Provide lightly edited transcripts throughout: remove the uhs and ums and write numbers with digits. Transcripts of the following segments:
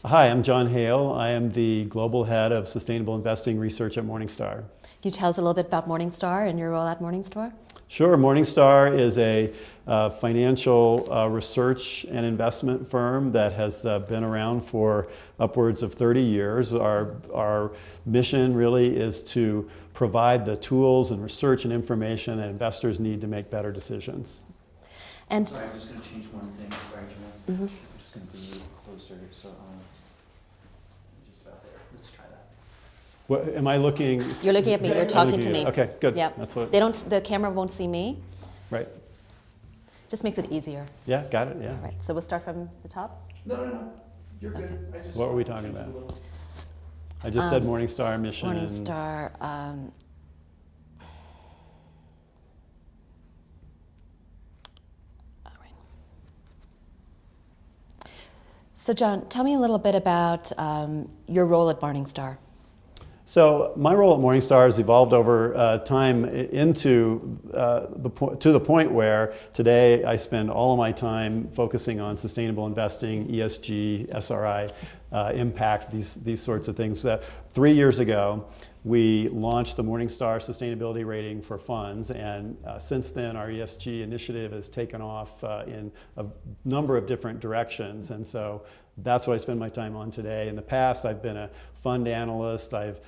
Hi, I'm John Hale. I am the Global Head of Sustainable Investing Research at Morningstar. Can you tell us a little bit about Morningstar and your role at Morningstar? Sure. Morningstar is a financial research and investment firm that has been around for upwards of 30 years. Our mission really is to provide the tools and research and information that investors need to make better decisions. And sorry, I'm just going to change one thing. Sorry, Joanne. I'm just going to bring you closer. So, just about there. Let's try that. What, am I looking? You're looking at me. You're talking to me. Okay, good. Yep. That's what. The camera won't see me. Right. Just makes it easier. Yeah, got it. Yeah. All right. So we'll start from the top. No. You're good. Okay. What were we talking about? I just said Morningstar mission. Morningstar. All right. So, John, tell me a little bit about your role at Morningstar. So my role at Morningstar has evolved over time into to the point where today I spend all of my time focusing on sustainable investing, ESG, SRI, impact, these sorts of things. 3 years ago, we launched the Morningstar Sustainability Rating for funds, and since then our ESG initiative has taken off in a number of different directions, and so that's what I spend my time on today. In the past, I've been a fund analyst. I've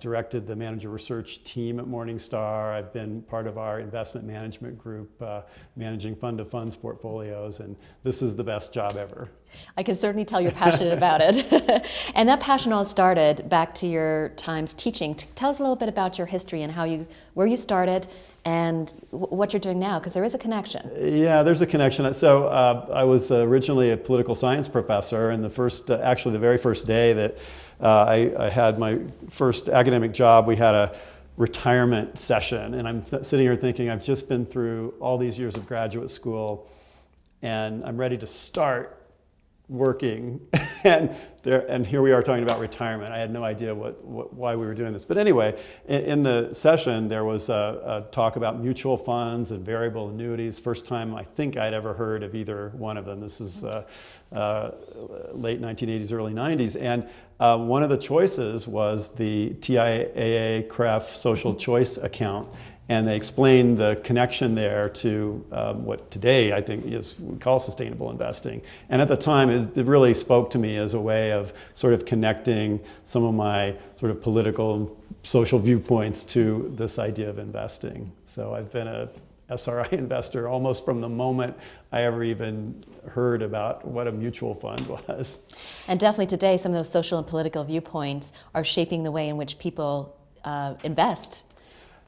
directed the manager research team at Morningstar. I've been part of our investment management group, managing fund-to-funds portfolios, and this is the best job ever. I can certainly tell you're passionate about it. And that passion all started back to your times teaching. Tell us a little bit about your history and where you started and what you're doing now, because there is a connection. Yeah, there's a connection. So I was originally a political science professor, and actually the very first day that I had my first academic job, we had a retirement session, and I'm sitting here thinking, I've just been through all these years of graduate school, and I'm ready to start working, and here we are talking about retirement. I had no idea why we were doing this. But anyway, in the session, there was a talk about mutual funds and variable annuities. First time I think I'd ever heard of either one of them. This is late 1980s, early 90s. And one of the choices was the TIAA-CREF social choice account. And they explained the connection there to what today I think we call sustainable investing. And at the time, it really spoke to me as a way of sort of connecting some of my sort of political and social viewpoints to this idea of investing. So I've been a SRI investor almost from the moment I ever even heard about what a mutual fund was. And definitely today, some of those social and political viewpoints are shaping the way in which people invest.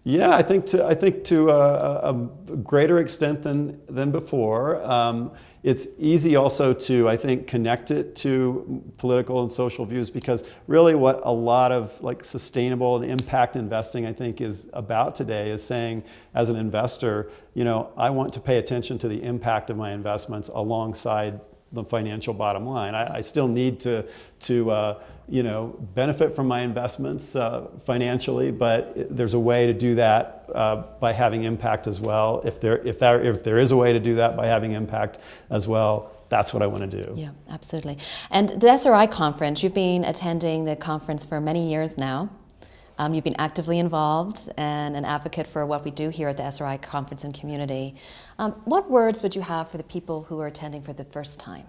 Yeah, I think to a greater extent than before. It's easy also to, I think, connect it to political and social views, because really what a lot of like sustainable and impact investing, I think, is about today is saying, as an investor, I want to pay attention to the impact of my investments alongside the financial bottom line. I still need to benefit from my investments financially, but there's a way to do that by having impact as well. If there is a way to do that by having impact as well, that's what I want to do. Yeah, absolutely. And the SRI conference, you've been attending the conference for many years now. You've been actively involved and an advocate for what we do here at the SRI conference and community. What words would you have for the people who are attending for the first time?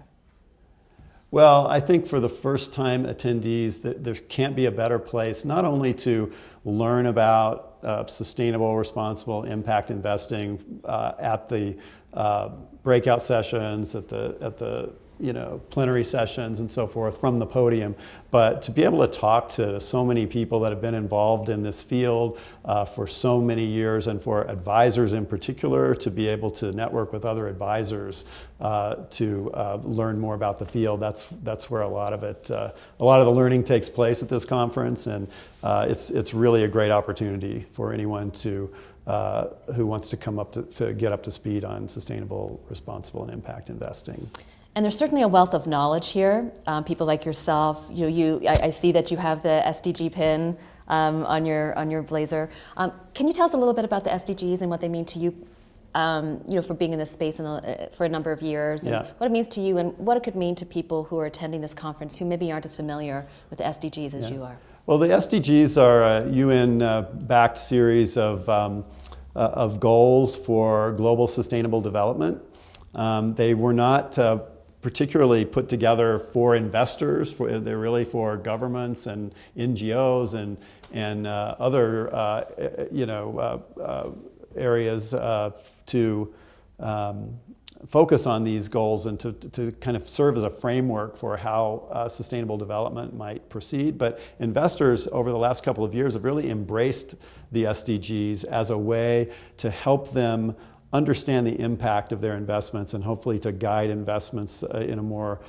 Well, I think for the first time attendees, there can't be a better place not only to learn about sustainable, responsible impact investing at the breakout sessions, at the plenary sessions and so forth from the podium, but to be able to talk to so many people that have been involved in this field for so many years, and for advisors in particular to be able to network with other advisors to learn more about the field. That's where a lot of the learning takes place at this conference, and it's really a great opportunity for anyone who wants to come up to get up to speed on sustainable, responsible, and impact investing. And there's certainly a wealth of knowledge here. People like yourself, I see that you have the SDG pin on your blazer. Can you tell us a little bit about the SDGs and what they mean to you for being in this space for a number of years, and what it means to you, and what it could mean to people who are attending this conference who maybe aren't as familiar with the SDGs as you are. Well, the SDGs are a UN-backed series of goals for global sustainable development. They were not particularly put together for investors. They're really for governments and NGOs and other areas to focus on these goals and to kind of serve as a framework for how sustainable development might proceed. But investors over the last couple of years have really embraced the SDGs as a way to help them understand the impact of their investments and hopefully to guide investments in a more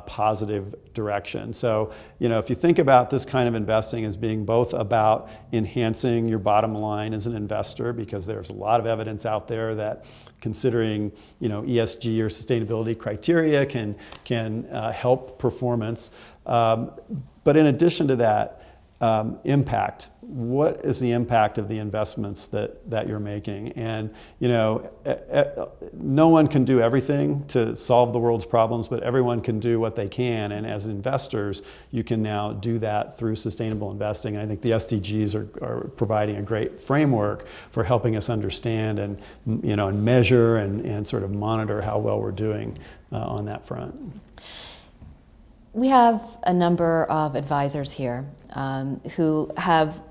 positive direction. So, if you think about this kind of investing as being both about enhancing your bottom line as an investor, because there's a lot of evidence out there that considering, ESG or sustainability criteria can help performance. But in addition to that, impact. What is the impact of the investments that you're making? And no one can do everything to solve the world's problems, but everyone can do what they can. And as investors, you can now do that through sustainable investing. And I think the SDGs are providing a great framework for helping us understand and and measure and sort of monitor how well we're doing on that front. We have a number of advisors here who have,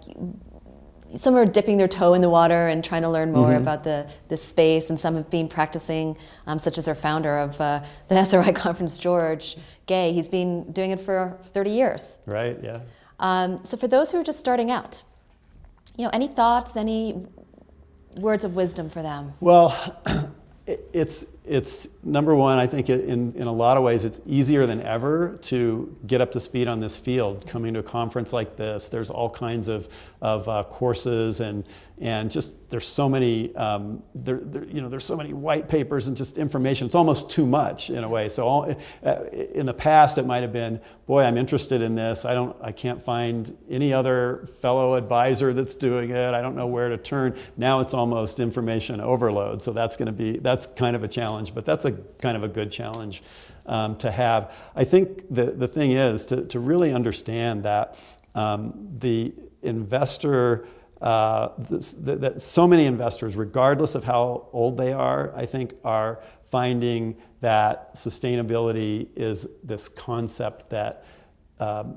some are dipping their toe in the water and trying to learn more about the space, and some have been practicing, such as our founder of the SRI conference, George Gay. He's been doing it for 30 years. Right, yeah. So for those who are just starting out, any thoughts, any words of wisdom for them? Well, it's number one, I think in a lot of ways it's easier than ever to get up to speed on this field. Coming to a conference like this, there's all kinds of courses and just there's so many there's so many white papers and just information. It's almost too much in a way. So in the past it might have been, boy, I'm interested in this. I can't find any other fellow advisor that's doing it. I don't know where to turn. Now it's almost information overload. So that's kind of a challenge, but that's a kind of a good challenge to have. I think the thing is to really understand that the investor, that so many investors, regardless of how old they are, I think are finding that sustainability is this concept that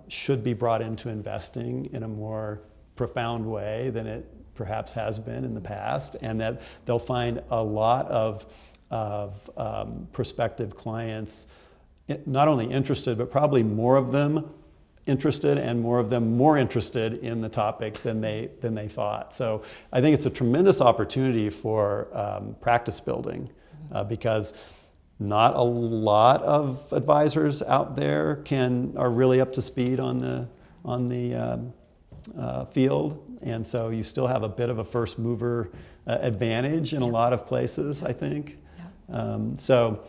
should be brought into investing in a more profound way than it perhaps has been in the past, and that they'll find a lot of prospective clients not only interested, but probably more of them interested and more of them more interested in the topic than they thought. So I think it's a tremendous opportunity for practice building because not a lot of advisors out there are really up to speed on the field, and so you still have a bit of a first mover advantage in a lot of places, I think. So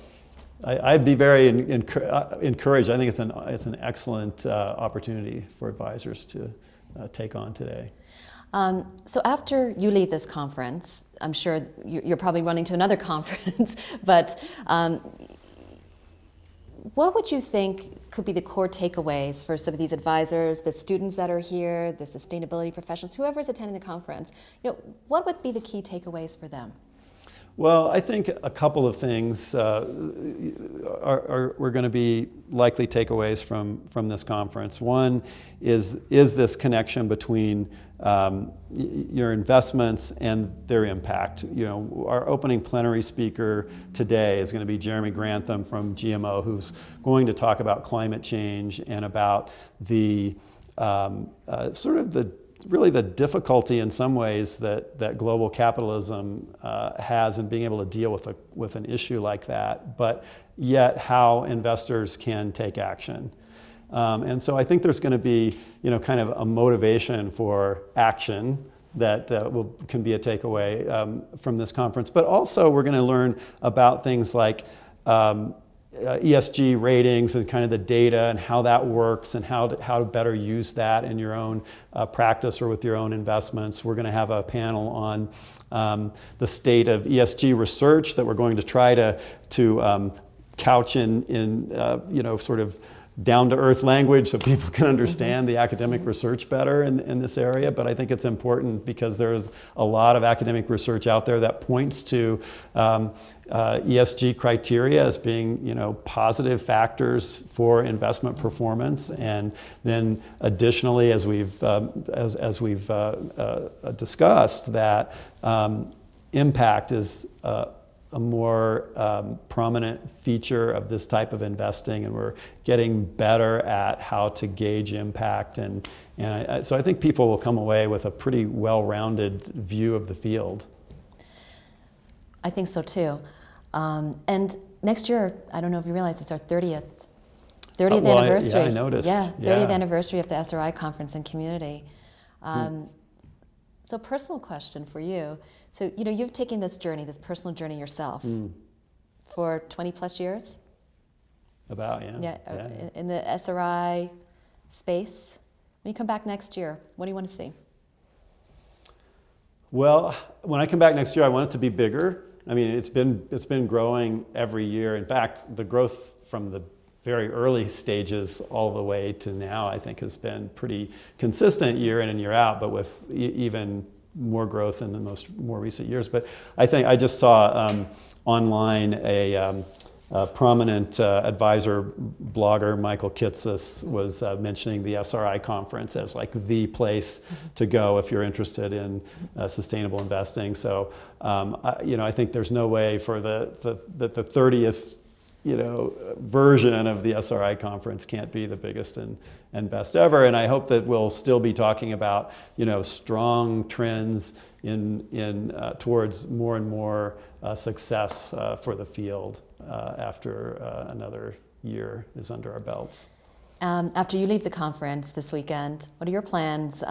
I'd be very encouraged. I think it's an excellent opportunity for advisors to take on today. So after you leave this conference, I'm sure you're probably running to another conference, but what would you think could be the core takeaways for some of these advisors, the students that are here, the sustainability professionals, whoever's attending the conference? What would be the key takeaways for them? Well, I think a couple of things were going to be likely takeaways from this conference. One is this connection between your investments and their impact. Our opening plenary speaker today is going to be Jeremy Grantham from GMO, who's going to talk about climate change and about the really the difficulty in some ways that global capitalism has in being able to deal with an issue like that, but yet how investors can take action. And so I think there's going to be kind of a motivation for action that can be a takeaway from this conference. But also we're going to learn about things like ESG ratings and kind of the data and how that works and how to better use that in your own practice or with your own investments. We're going to have a panel on the state of ESG research that we're going to try to couch in sort of down-to-earth language so people can understand the academic research better in this area. But I think it's important because there's a lot of academic research out there that points to ESG criteria as being, positive factors for investment performance. And then additionally, as we've discussed, that impact is a more prominent feature of this type of investing, and we're getting better at how to gauge impact. So I think people will come away with a pretty well-rounded view of the field. I think so too. And next year, I don't know if you realize, it's our 30th anniversary. I noticed. Yeah, 30th anniversary of the SRI Conference and Community. So personal question for you. So, you've taken this journey, this personal journey yourself for 20 plus years? About, yeah. In the SRI space. When you come back next year, what do you want to see? Well, when I come back next year, I want it to be bigger. I mean, it's been growing every year. In fact, the growth from the very early stages all the way to now, I think, has been pretty consistent year in and year out, but with even more growth in the more recent years. But I think I just saw online a prominent advisor blogger, Michael Kitsis, was mentioning the SRI conference as like the place to go if you're interested in sustainable investing. So I think there's no way for the 30th version of the SRI conference can't be the biggest and best ever. And I hope that we'll still be talking about, strong trends in towards more and more success for the field after another year is under our belts. After you leave the conference this weekend, what are your plans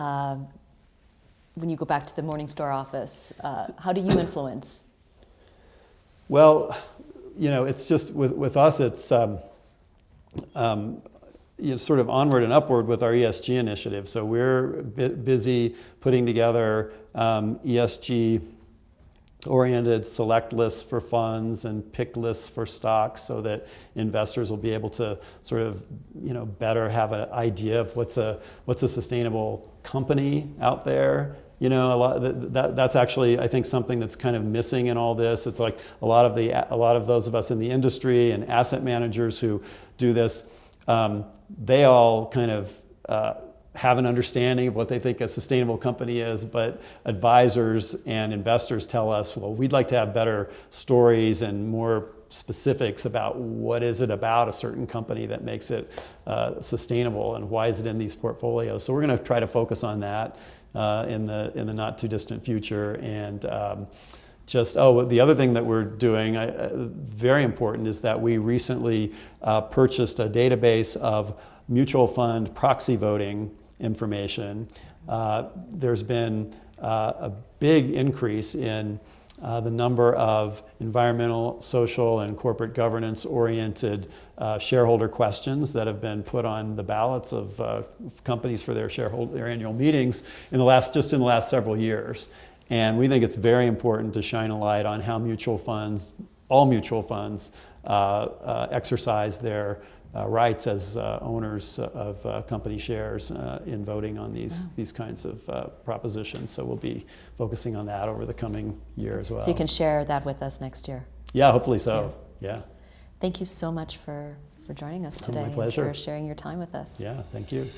when you go back to the Morningstar office? How do you influence? Well, it's just with us, it's sort of onward and upward with our ESG initiative. So we're busy putting together ESG-oriented select lists for funds and pick lists for stocks so that investors will be able to sort of, better have an idea of what's a sustainable company out there. That's actually, I think, something that's kind of missing in all this. It's like a lot of those of us in the industry and asset managers who do this, they all kind of have an understanding of what they think a sustainable company is, but advisors and investors tell us, well, we'd like to have better stories and more specifics about what is it about a certain company that makes it sustainable and why is it in these portfolios. So we're going to try to focus on that in the not too distant future. And the other thing that we're doing, very important, is that we recently purchased a database of mutual fund proxy voting information. There's been a big increase in the number of environmental, social, and corporate governance-oriented shareholder questions that have been put on the ballots of companies for their annual meetings in the last several years. And we think it's very important to shine a light on how all mutual funds exercise their rights as owners of company shares in voting on these kinds of propositions. So we'll be focusing on that over the coming year as well. So you can share that with us next year. Yeah, hopefully so. Yeah. Thank you so much for joining us today. My pleasure. And for sharing your time with us. Yeah, thank you.